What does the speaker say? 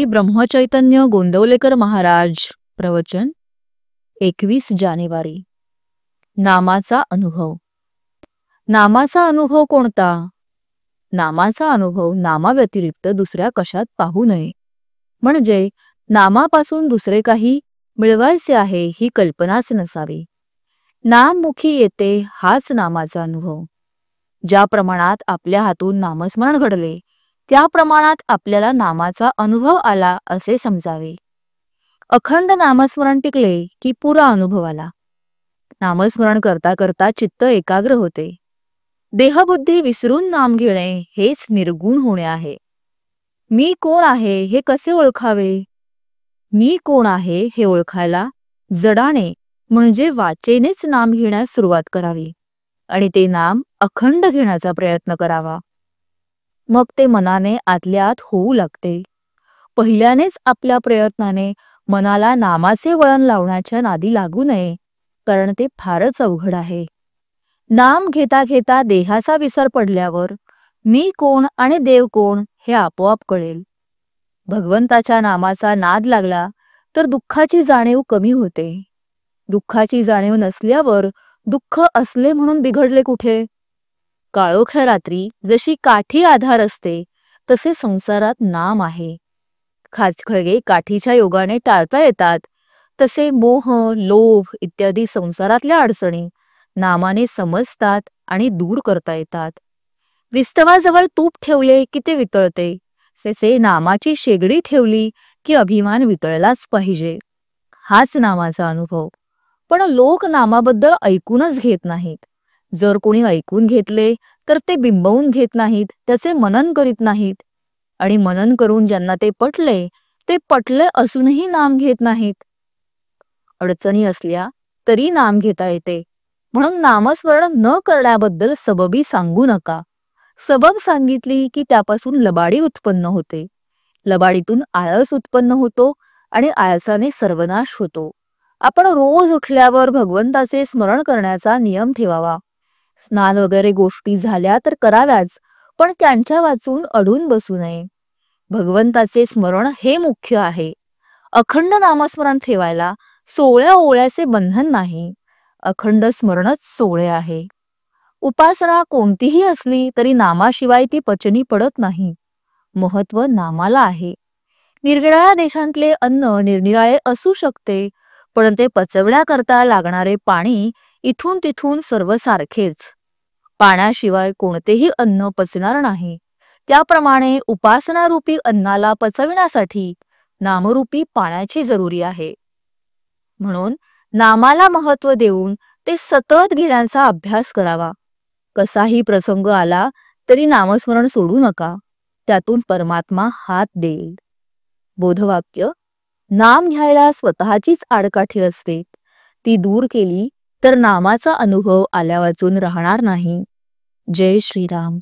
श्री ब्रह्मचैतन्य गोंदवलेकर महाराज प्रवचन 21 जानेवारी। नामाचा अनुभव। नामाचा अनुभव कोणता? नामाचा अनुभव नामाव्यतिरिक्त दुसऱ्या कशात पाहू नये, म्हणजे नामापासून दुसरे काही मिळवायचे आहे ही कल्पनाच नसावी। नाममुखी येते हाच नामाचा अनुभव। ज्या प्रमाणात आपल्या हातून नामस्मरण घडले त्या प्रमाणात आपल्याला नामाचा अनुभव आला असे समजावे। अखंड नामस्मरण टिकले की पुरा अनुभव आला। नामस्मरण करता करता चित्त एकाग्र होते। देहबुद्धी विसरून नाम घेणे हेच निर्गुण होणे आहे। मी कोण आहे हे कसे ओळखावे? मी कोण आहे हे ओळखायला जडाने म्हणजे वाचेनेच नाम घेण्यास सुरुवात करावी आणि ते नाम अखंड घेण्याचा प्रयत्न करावा। मग ते मनाने आतल्या आत होऊ लागते। पहिल्यानेच आपल्या प्रयत्नाने मनाला नामाचे वळण लावण्याच्या नादी लागू नये, कारण ते फारच अवघड आहे। नाम घेता घेता देहाचा विसर पडल्यावर मी कोण आणि देव कोण हे आपोआप कळेल। भगवंताच्या नामाचा नाद लागला तर दुःखाची जाणीव कमी होते। दुःखाची जाणीव नसल्यावर दुःख असले म्हणून बिघडले कुठे? काळोख्या रात्री जशी काठी आधार असते तसे संसारात नाम आहे। खाचखळगे काठीच्या योगाने टाळता येतात, तसे मोह, लोभ इत्यादी संसारातल्या अडचणी नामाने समजतात आणि दूर करता येतात। विस्तवाजवळ तूप ठेवले की ते वितळते, तसे नामाची शेगडी ठेवली की अभिमान वितळलाच पाहिजे। हाच नामाचा अनुभव। पण लोक नामाबद्दल ऐकूनच घेत नाहीत। जर कोणी ऐकून घेतले तर ते बिंबवून घेत नाहीत, त्याचे मनन करीत नाहीत, आणि मनन करून ज्यांना ते पटले असूनही नाम घेत नाहीत। अडचणी असल्या तरी नाम घेता येते, म्हणून नामस्मरण न करण्याबद्दल सबबी सांगू नका। सबब सांगितली की त्यापासून लबाडी उत्पन्न होते। लबाडीतून आळस उत्पन्न होतो आणि आळसाने सर्वनाश होतो। आपण रोज उठल्यावर भगवंताचे स्मरण करण्याचा नियम ठेवावा। स्नान वगैरे गोष्टी झाल्या तर कराव्याच, पण त्यांच्या वाचून अडून बसू नये। भगवंताचे स्मरण हे मुख्य आहे। अखंड नामस्मरण ठेवायला 16 ओळ्याचे बंधन नाही, अखंड स्मरणच 16 आहे। उपासना कोणतीही असली तरी नामाशिवाय ती पचनी पडत नाही। महत्व नामाला आहे। निरनिराळ्या देशांतले अन्न निरनिराळे असू शकते, पण ते पचवण्याकरता लागणारे पाणी इथून तिथून सर्वसारखेच। पाण्याशिवाय कोणतेही अन्न पचणार नाही। त्याप्रमाणे उपासनारूपी अन्नाला पचविण्यासाठी नामरूपी पाण्याची जरुरी आहे। म्हणून नामाला महत्व देऊन ते सतत घेण्याचा अभ्यास करावा। कसाही प्रसंग आला तरी नामस्मरण सोडू नका, त्यातून परमात्मा हात देईल। बोधवाक्य: नाम घ्यायला स्वतःचीच आडकाठी असते, ती दूर केली तर नामाचा अनुभव आल्यावाचून राहणार नाही। जय श्रीराम।